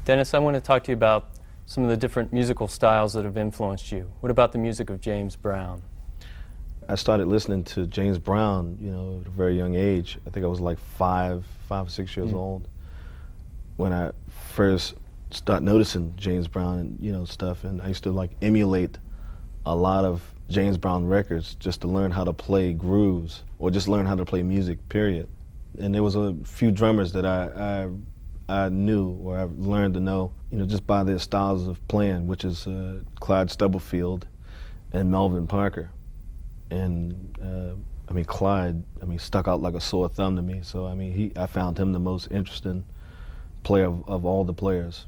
Dennis, I want to talk to you about some of the different musical styles that have influenced you. What about the music of James Brown? I started listening to James Brown, at a very young age. I think I was like five or 6 years old when I first started noticing James Brown and, stuff. And I used to like emulate a lot of James Brown records just to learn how to play grooves or just learn how to play music, period. And there was a few drummers that I knew or I learned to know, just by their styles of playing, which is Clyde Stubblefield and Melvin Parker. And Clyde, stuck out like a sore thumb to me. So, I found him the most interesting player of all the players.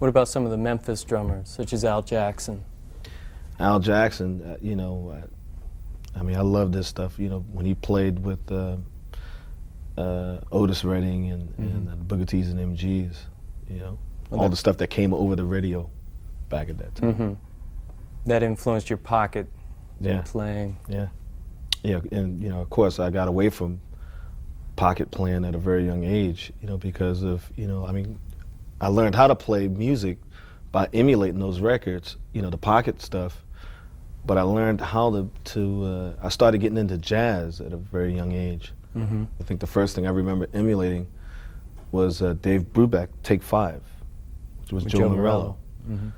What about some of the Memphis drummers, such as Al Jackson? Al Jackson, you know, I mean, I love this stuff. You know, when he played with Otis Redding and the Booker T's and MGs, you know, all the stuff that came over the radio back at that time. That influenced your pocket Yeah. playing. Yeah. Yeah, and, you know, of course, I got away from pocket playing at a very young age, you know, because of, you know, I mean, I learned how to play music by emulating those records, you know, the pocket stuff, but I learned how to I started getting into jazz at a very young age. I think the first thing I remember emulating was Dave Brubeck, Take 5, which was With Joe Joe Morello. Morello.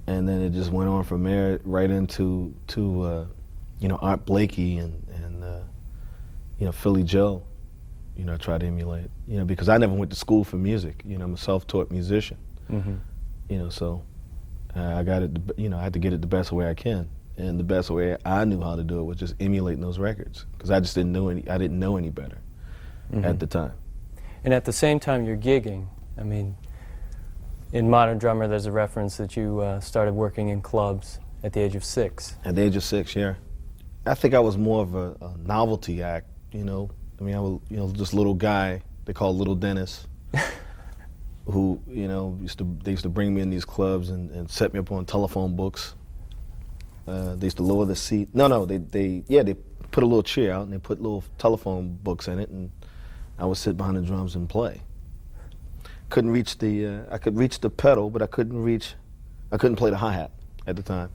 And then it just went on from there right into you know, Art Blakey and you know, Philly Joe. You know, I tried to emulate, you know, because I never went to school for music. You know, I'm a self-taught musician. You know, so I got it, you know, I had to get it the best way I can. And the best way I knew how to do it was just emulating those records, because I just didn't know any better at the time. And at the same time you're gigging, I mean, in Modern Drummer there's a reference that you started working in clubs at the age of 6. At the age of 6, yeah. I think I was more of a novelty act, you know. I mean, I was, you know, just little guy they called Little Dennis, who, you know, they used to bring me in these clubs and set me up on telephone books. They used to lower the seat. No, they put a little chair out and they put little telephone books in it, and I would sit behind the drums and play. Couldn't reach the, I could reach the pedal, but I couldn't play the hi-hat at the time.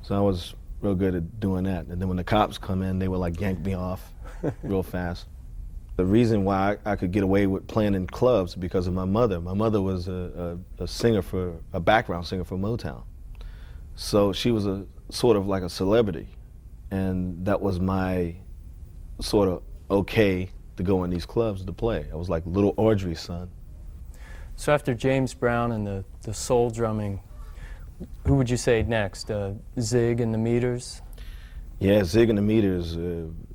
So I was real good at doing that. And then when the cops come in, they would like yank me off real fast. The reason why I could get away with playing in clubs because of my mother. My mother was a background singer for Motown. So she was a sort of like a celebrity. And that was my sort of okay to go in these clubs to play. I was like little Audrey's son. So after James Brown and the soul drumming, who would you say next? Zig and the Meters? Yeah, Zig and the Meters.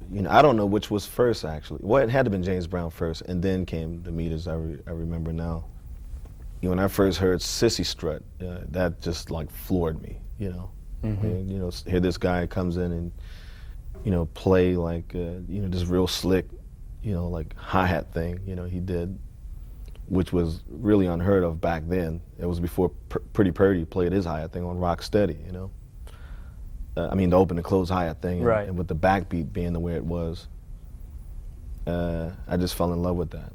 You know, I don't know which was first actually. Well, it had to have been James Brown first, and then came the Meters. I remember now. You know, when I first heard Sissy Strut, that just like floored me. You know, and, you know, here this guy comes in and, you know, play like you know, this real slick, you know, like hi-hat thing. You know, he did, which was really unheard of back then. It was before Pretty Purdy played his hi-hat thing on Rock Steady, you know. I mean, the open and close hi-hat thing, and with the backbeat being the way it was, I just fell in love with that.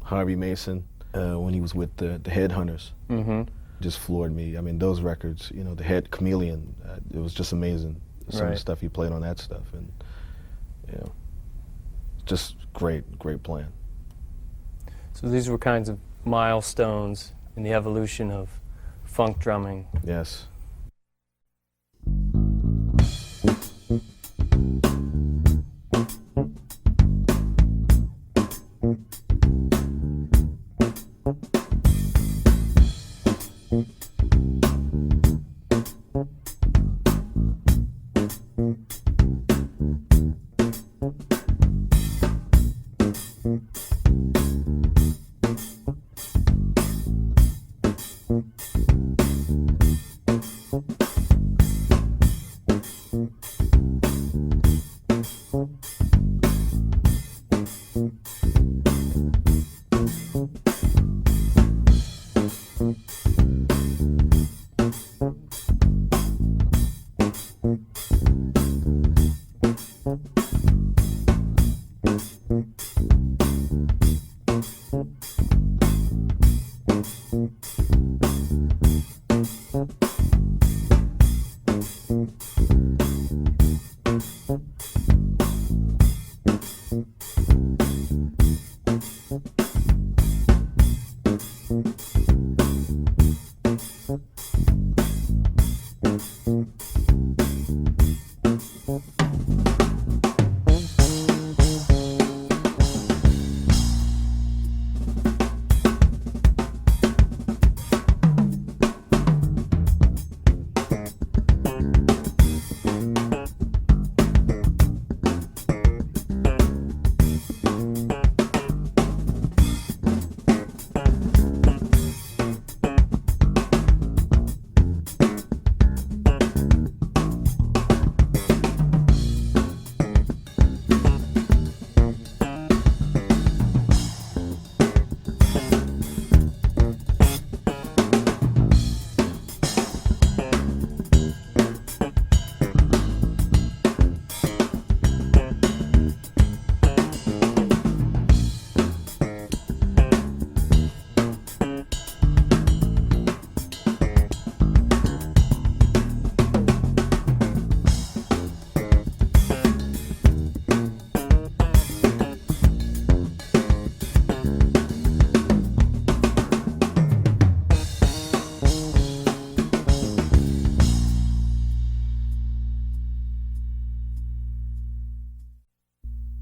Harvey Mason, when he was with the Headhunters. Mm-hmm. Just floored me. I mean, those records, you know, the Head Chameleon, it was just amazing. Some of the stuff he played on that stuff, and you know, just great playing. So these were kinds of milestones in the evolution of funk drumming. Yes.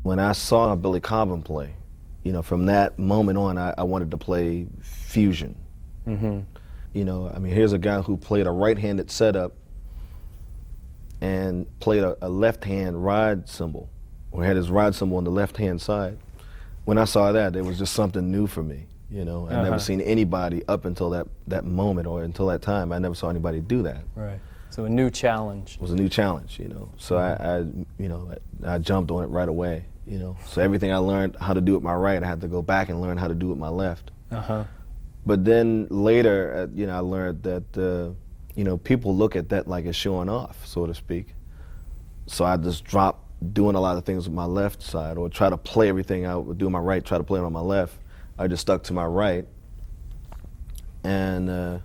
When I saw Billy Cobham play, you know, from that moment on, I wanted to play fusion. Mm-hmm. You know, I mean, here's a guy who played a right-handed setup and played a left-hand ride cymbal, or had his ride cymbal on the left-hand side. When I saw that, it was just something new for me. You know, I'd never seen anybody up until that moment, or until that time. I never saw anybody do that. Right. So a new challenge. It was a new challenge, you know. So I jumped on it right away, you know. So everything I learned how to do with my right, I had to go back and learn how to do with my left. Uh-huh. But then later, you know, I learned that, you know, people look at that like it's showing off, so to speak. So I just dropped doing a lot of things with my left side, or try to play everything out, do my right, try to play it on my left. I just stuck to my right. And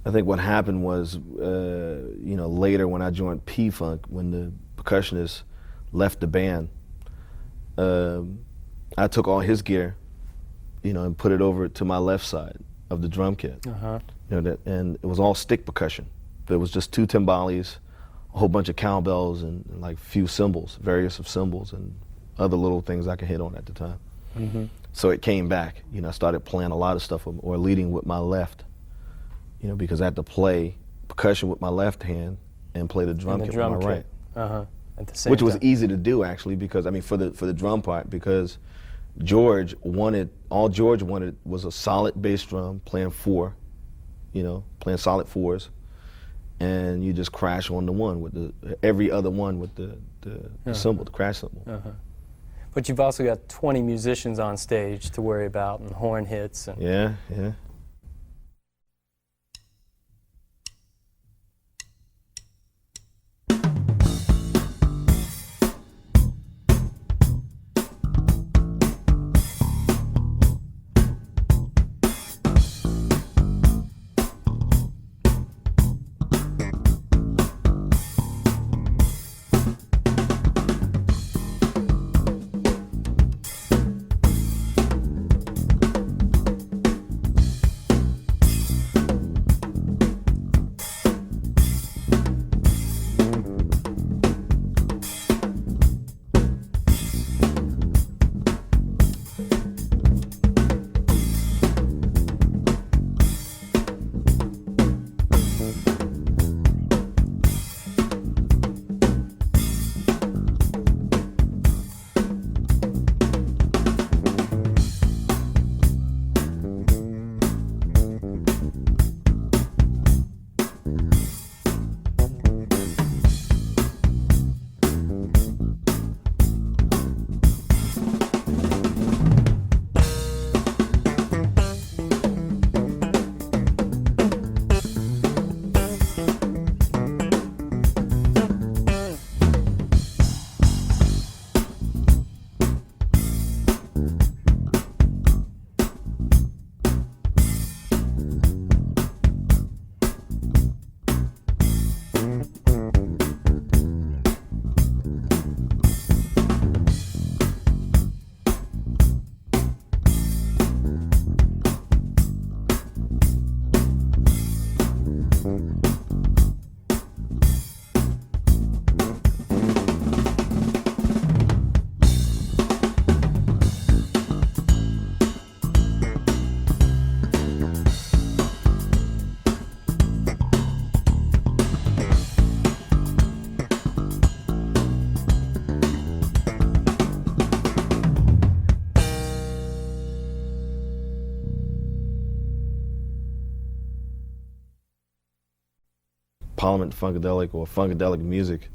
I think what happened was, you know, later when I joined P-Funk, when the percussionist left the band, I took all his gear, you know, and put it over to my left side of the drum kit. Uh-huh. You know, and it was all stick percussion. There was just 2 timbales, a whole bunch of cowbells, and like a few cymbals, various of cymbals, and other little things I could hit on at the time. Mm-hmm. So it came back. You know, I started playing a lot of stuff or leading with my left. You know, because I had to play percussion with my left hand and play the drum kit with my right. Uh-huh. At the same Which was time. easy to do, actually, because I mean, for the drum part, because all George wanted was a solid bass drum playing 4, you know, playing solid 4s, and you just crash on the one with every other one with the cymbal, the crash cymbal. Uh-huh. But you've also got 20 musicians on stage to worry about, and horn hits. And Yeah. Parliament Funkadelic or Funkadelic music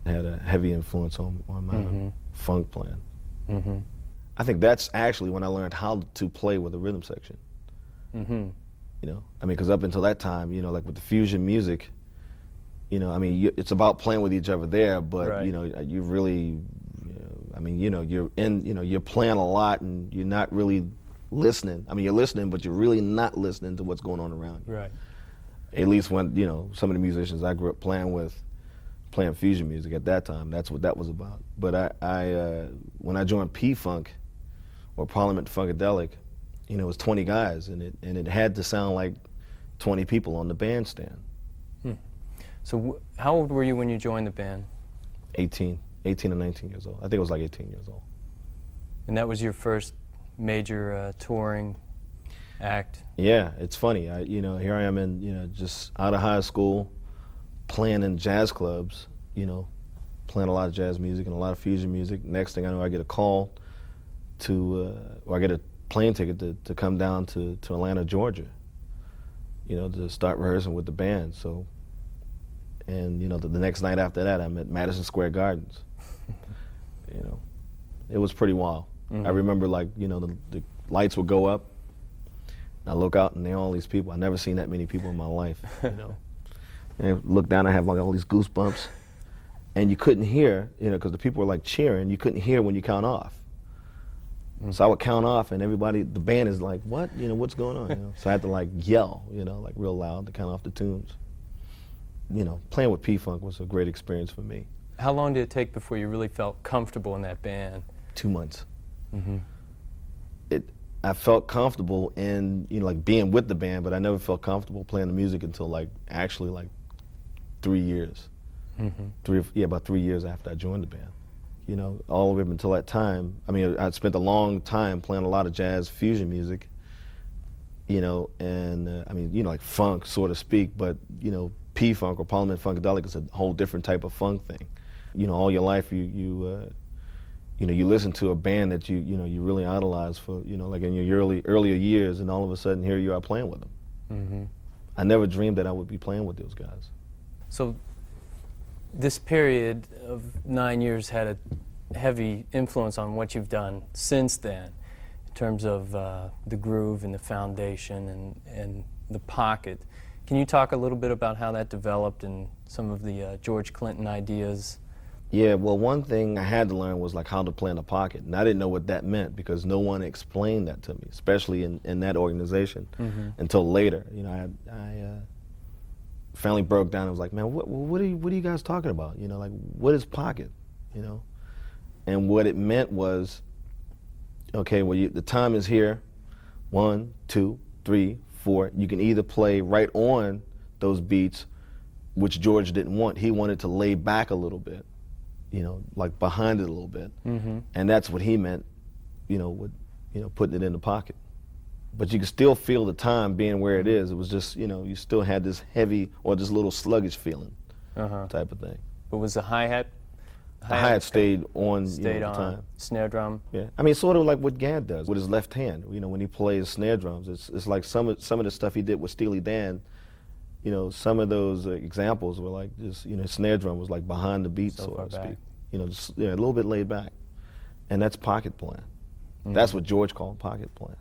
had a heavy influence on my funk playing. I think that's actually when I learned how to play with a rhythm section. You know, I mean, because up until that time, you know, like with the fusion music, you know, I mean, it's about playing with each other there, but you know, you really, I mean, you know, you're playing a lot and you're not really listening. I mean, you're listening, but you're really not listening to what's going on around you. Right. At least when, you know, some of the musicians I grew up playing with, playing fusion music at that time, that's what that was about. But when I joined P-Funk, or Parliament Funkadelic, you know, it was 20 guys, and it had to sound like 20 people on the bandstand. So how old were you when you joined the band? 18 or 19 years old. I think it was like 18 years old. And that was your first major touring act? Yeah, it's funny. You know, here I am in, you know, just out of high school, playing in jazz clubs, you know, playing a lot of jazz music and a lot of fusion music. Next thing I know, I get a call or I get a plane ticket to come down to Atlanta, Georgia, you know, to start rehearsing with the band. So, and you know, the next night after that, I'm at Madison Square Gardens. You know, it was pretty wild. I remember, like, you know, the lights would go up, and I look out and there are all these people. I've never seen that many people in my life, you know. And I look down, I have like all these goosebumps, and you couldn't hear, you know, because the people were like cheering, you couldn't hear when you count off. So I would count off, and everybody, the band is like, what? You know, what's going on? You know? So I had to like yell, you know, like real loud to count off the tunes. You know, playing with P-Funk was a great experience for me. How long did it take before you really felt comfortable in that band? 2 months. I felt comfortable in, you know, like being with the band, but I never felt comfortable playing the music until like actually like 3 years. About 3 years after I joined the band. You know, all of it until that time. I mean, I'd spent a long time playing a lot of jazz fusion music, you know, and I mean, you know, like funk, so to speak, but, you know, P-Funk or Parliament Funkadelic is a whole different type of funk thing. You know, all your life you know, you listen to a band that you know, you really idolize for, you know, like in your earlier years, and all of a sudden here you are playing with them. I never dreamed that I would be playing with those guys. So this period of 9 years had a heavy influence on what you've done since then, in terms of the groove and the foundation and the pocket. Can you talk a little bit about how that developed and some of the George Clinton ideas? Yeah, well, one thing I had to learn was like how to play in the pocket, and I didn't know what that meant because no one explained that to me, especially in that organization, until later. You know, I finally broke down and was like, man, what are you guys talking about? You know, like, what is pocket? You know, and what it meant was, okay, well, the time is here, 1, 2, 3, 4. You can either play right on those beats, which George didn't want. He wanted to lay back a little bit, you know, like behind it a little bit, and that's what he meant, you know, with, you know, putting it in the pocket. But you could still feel the time being where it is. It was just, you know, you still had this heavy or this little sluggish feeling type of thing. But was the hi-hat? The hi-hat stayed on, Stayed you know, on. the time. Snare drum? Yeah, I mean, sort of like what Gadd does with his left hand. You know, when he plays snare drums, it's like some of the stuff he did with Steely Dan. You know, some of those examples were like just, you know, snare drum was like behind the beat, so to speak. You know, just, yeah, a little bit laid back, and that's pocket playing. That's what George called pocket playing.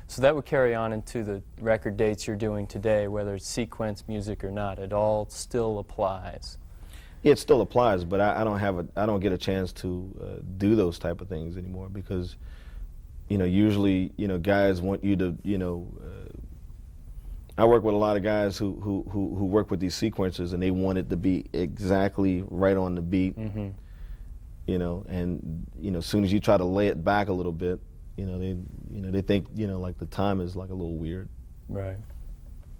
So that would carry on into the record dates you're doing today, whether it's sequence music or not. It all still applies. Yeah, it still applies, but I don't get a chance to do those type of things anymore because, you know, usually, you know, guys want you to, you know, I work with a lot of guys who work with these sequencers, and they want it to be exactly right on the beat, you know, and, you know, as soon as you try to lay it back a little bit, you know, they think, you know, like the time is like a little weird. Right.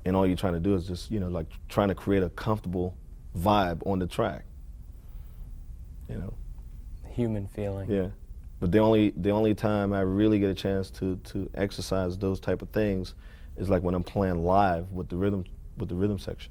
And all you're trying to do is just, you know, like trying to create a comfortable vibe on the track. You know. Human feeling. Yeah. But the only time I really get a chance to exercise those type of things is like when I'm playing live with the rhythm section.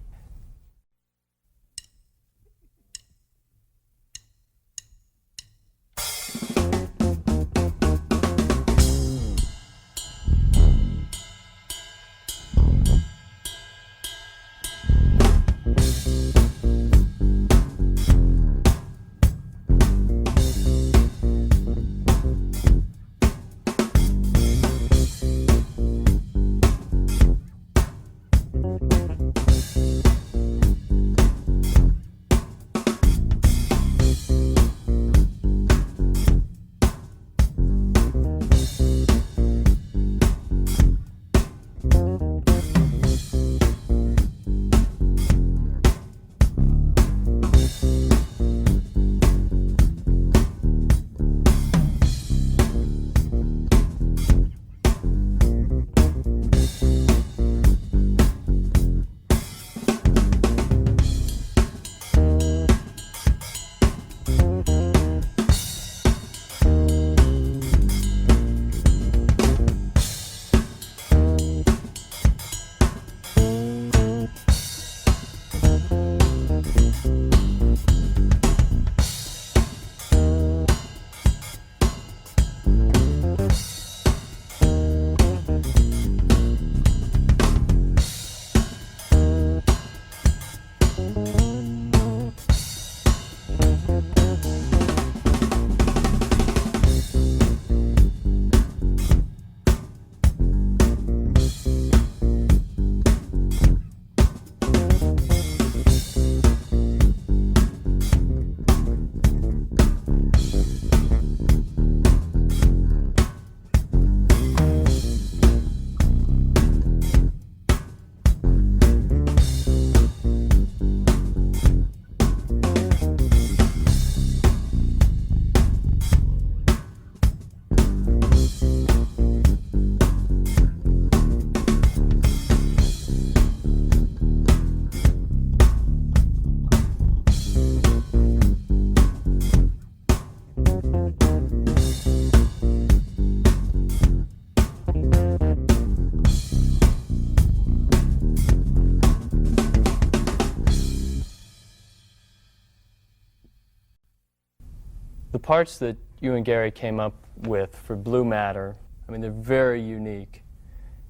The parts that you and Gary came up with for Blue Matter, I mean, they're very unique.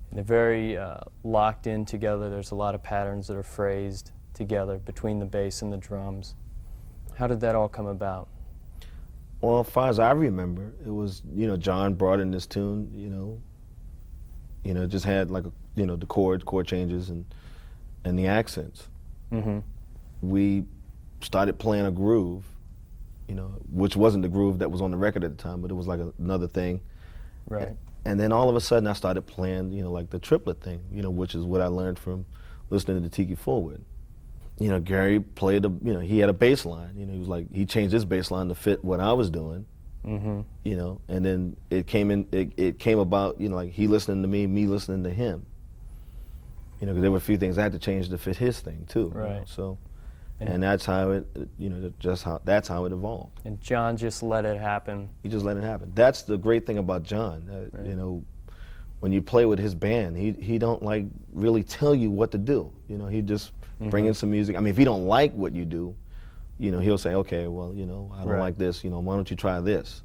And they're very locked in together. There's a lot of patterns that are phrased together between the bass and the drums. How did that all come about? Well, as far as I remember, it was, John brought in this tune, just had like, the chord changes and the accents. Mm-hmm. We started playing a groove, which wasn't the groove that was on the record at the time, but it was like another thing. Right. And then all of a sudden I started playing, like the triplet thing, which is what I learned from listening to Tiki Forward. Gary played he had a bass line, he was like, he changed his bass line to fit what I was doing, Mm-hmm. And then it came about, like he listening to me listening to him, because there were a few things I had to change to fit his thing too. Right. So, and that's how it, that's how it evolved. And John just let it happen. He just let it happen. That's the great thing about John. Right. When you play with his band, he don't like really tell you what to do. He just bring in some music. I mean, if he don't like what you do, he'll say, okay, well, I don't like this. Why don't you try this?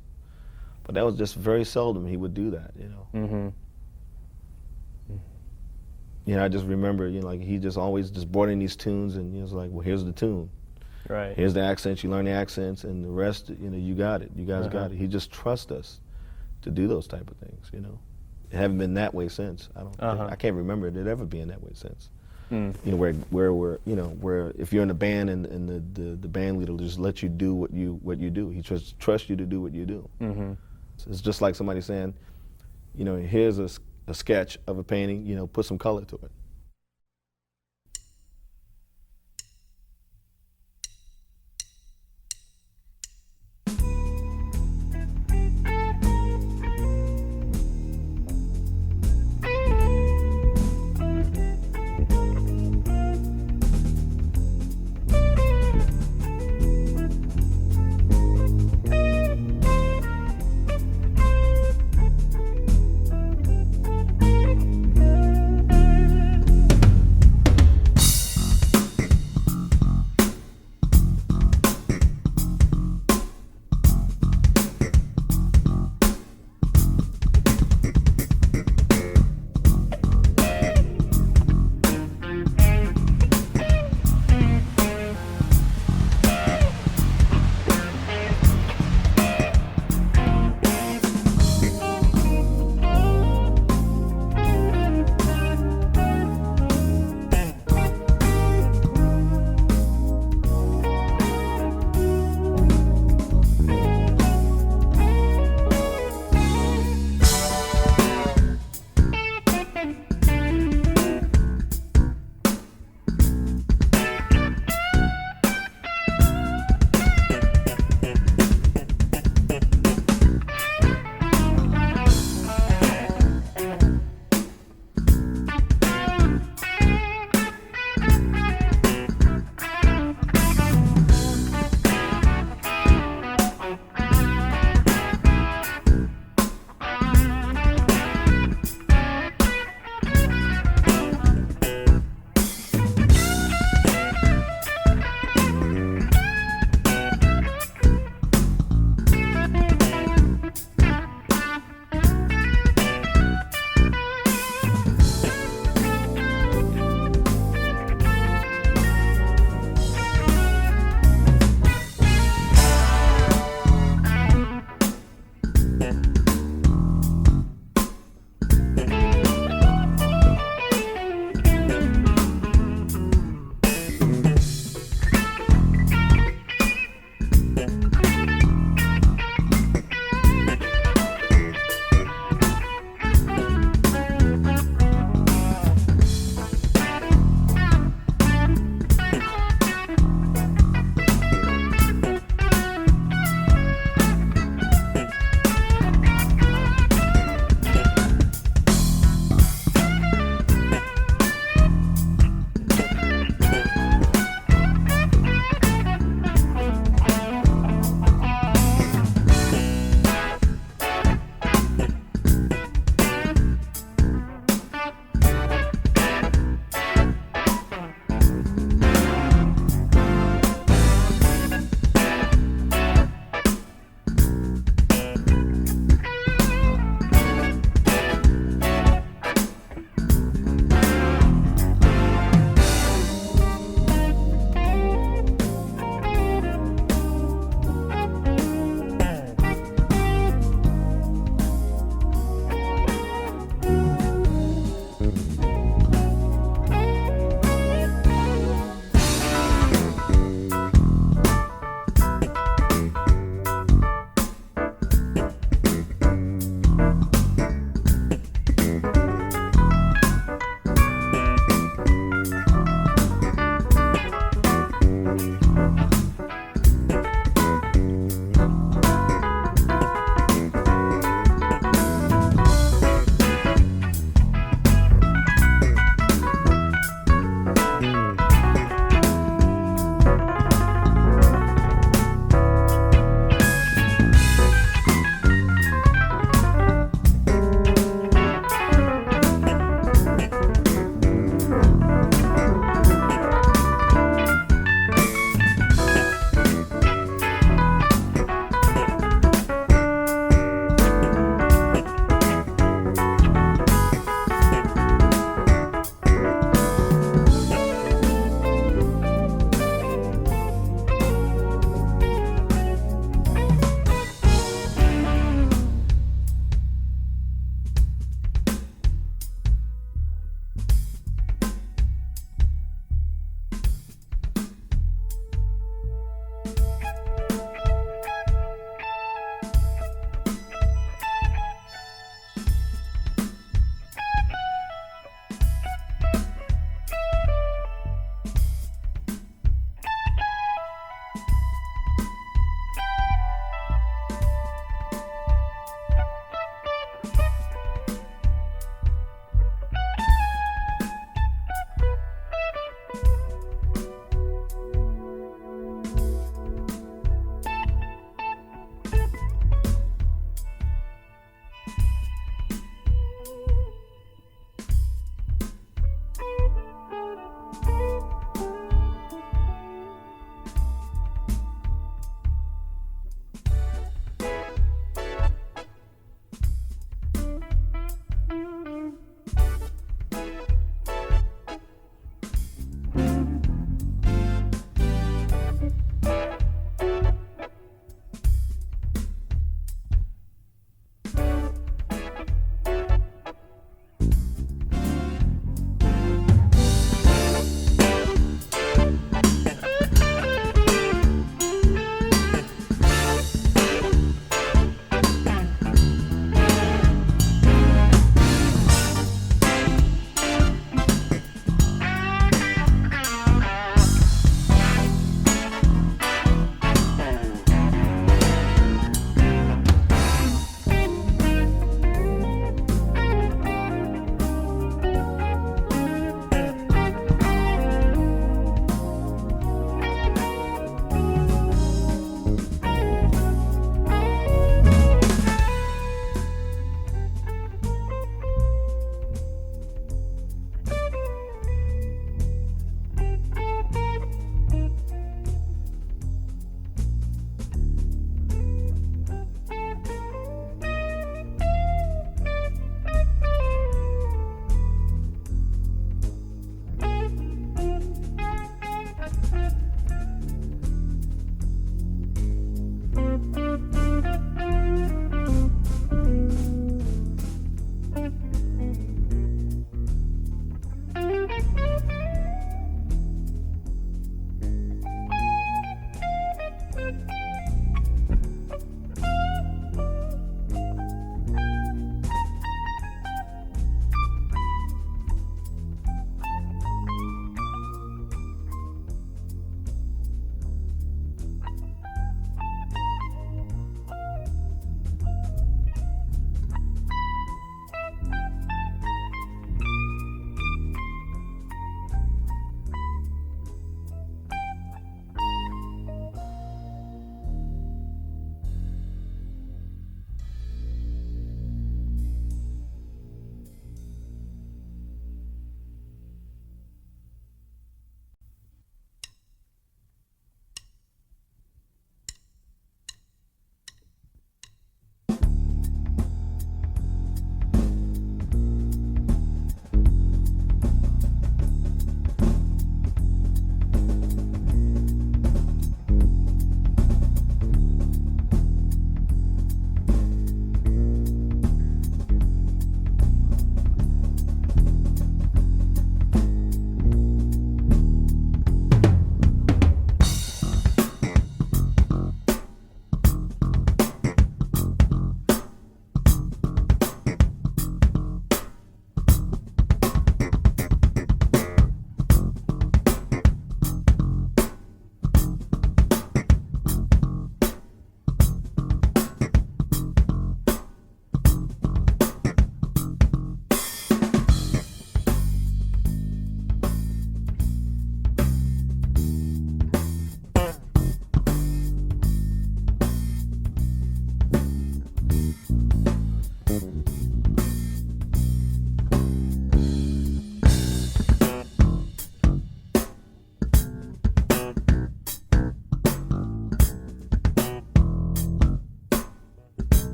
But that was just very seldom he would do that. Mm-hmm. I just remember, like he just always just brought in these tunes, and he was like, well, here's the tune. Right. Here's the accents. You learn the accents, and the rest, you got it. You guys got it. He just trusts us to do those type of things. It haven't been that way since. I can't remember it ever being that way since. Mm. Where we're, where if you're in a band and the band leader just let you do what you do. He trusts you to do what you do. Mm-hmm. It's just like somebody saying, here's a sketch of a painting. Put some color to it.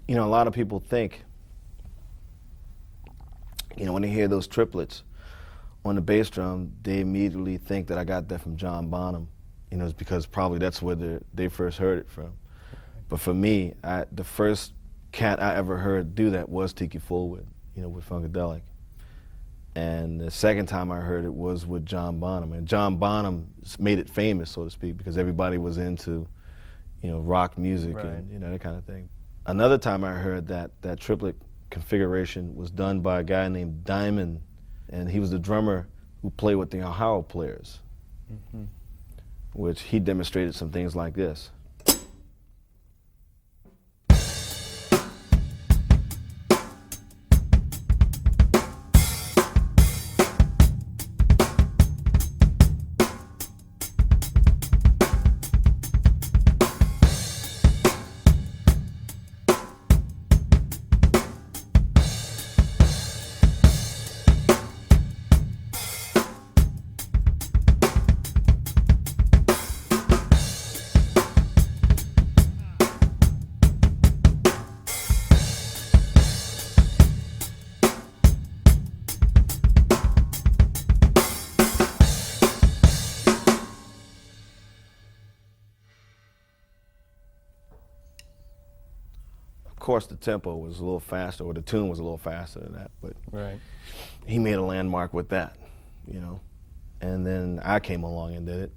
You know, a lot of people think, you know, when they hear those triplets on the bass drum, they immediately think that I got that from John Bonham. You know, it's because probably that's where they first heard it from. But for me, the first cat I ever heard do that was Tiki Fulwood, you know, with Funkadelic. And the second time I heard it was with John Bonham. And John Bonham made it famous, so to speak, because everybody was into, you know, rock music and, you know, that kind of thing. Another time I heard that triplet configuration was done by a guy named Diamond, and he was the drummer who played with the Ohio Players, which he demonstrated some things like this. course, the tempo was a little faster, or the tune was a little faster than that, but Right. he made a landmark with that, you know. And then I came along and did it.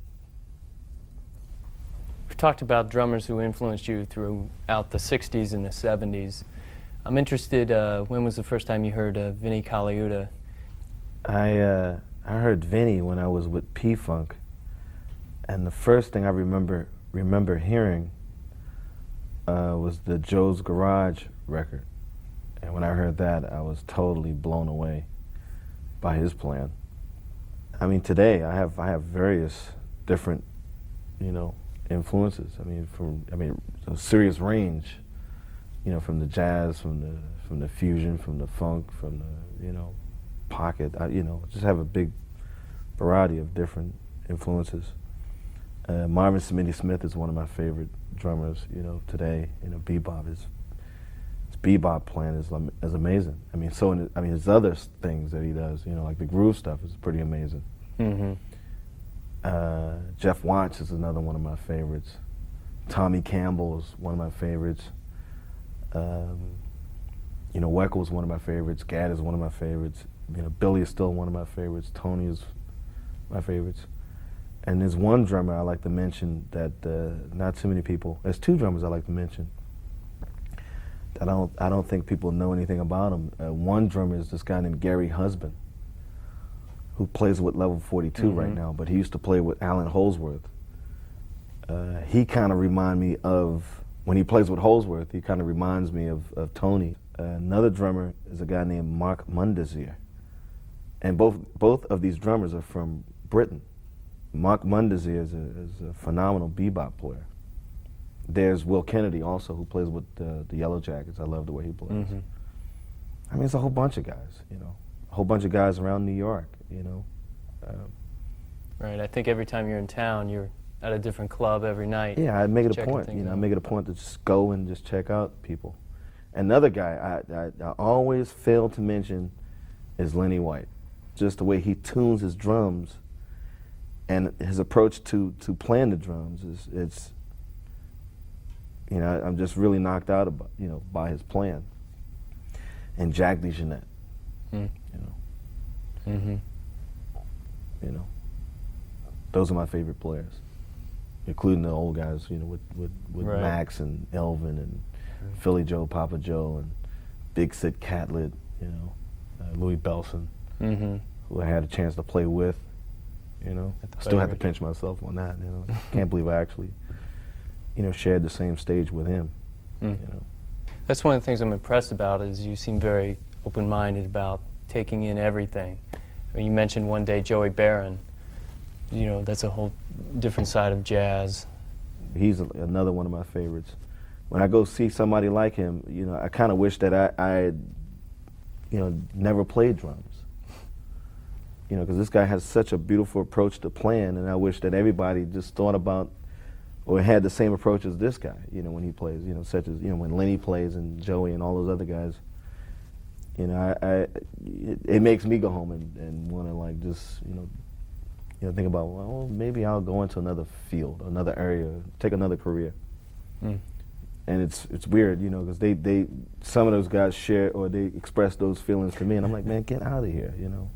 We've talked about drummers who influenced you throughout the 60s and the 70s. I'm interested, when was the first time you heard Vinnie Colaiuta? I heard Vinny when I was with P-Funk, and the first thing I remember hearing was the Joe's Garage record. And when I heard that, I was totally blown away by his playing. I mean, today I have various different, you know, influences. I mean, a serious range, you know, from the jazz, from the fusion, from the funk, from the, you know, pocket. You know, just have a big variety of different influences. Marvin Smitty Smith is one of my favorite drummers, you know, today. You know, bebop his bebop playing is amazing. I mean, his other things that he does, you know, like the groove stuff is pretty amazing. Mm-hmm. Jeff Watts is another one of my favorites. Tommy Campbell is one of my favorites. You know, Weckl is one of my favorites. Gadd is one of my favorites. You know, Billy is still one of my favorites. Tony is my favorites. And there's one drummer I like to mention that not too many people. There's two drummers I like to mention that I don't think people know anything about them. One drummer is this guy named Gary Husband, who plays with Level 42 right now, but he used to play with Alan Holdsworth. He kind of reminds me of, when he plays with Holdsworth, he kind of reminds me of Tony. Another drummer is a guy named Mark Mundesier. And both of these drummers are from Britain. Mark Mundesier is a phenomenal bebop player. There's Will Kennedy also, who plays with the Yellow Jackets. I love the way he plays. Mm-hmm. I mean, it's a whole bunch of guys, you know. A whole bunch of guys around New York, you know. Right. I think every time you're in town, you're at a different club every night. Yeah, I make it a checking point, things you know, I out. make it a point to just go and just check out people. Another guy I always fail to mention is Lenny White. Just the way he tunes his drums and his approach to playing the drums it's, you know, I'm just really knocked out about, you know, by his playing. And Jack DeJohnette, Mm. you know. Mm-hmm. You know, those are my favorite players, including the old guys, you know, with Right. Max and Elvin and Philly Joe, Papa Joe, and Big Sid Catlett, you know, Louis Bellson, Mm-hmm. who I had a chance to play with, you know. At the I still have to Federation. pinch myself on that, you know. Can't believe I actually, you know, shared the same stage with him, Mm. you know. That's one of the things I'm impressed about, is you seem very open-minded about taking in everything. I mean, you mentioned one day Joey Barron. You know, that's a whole different side of jazz. He's another one of my favorites. When I go see somebody like him, you know, I kind of wish that I had, you know, never played drums. You know, because this guy has such a beautiful approach to playing, and I wish that everybody just thought about or had the same approach as this guy, you know, when he plays, you know, such as, you know, when Lenny plays and Joey and all those other guys. You know, it makes me go home and want to, like, just, you know, think about, well, maybe I'll go into another field, another area, take another career. Mm. And it's weird, you know, because some of those guys share or they express those feelings to me, and I'm like, man, get out of here, you know.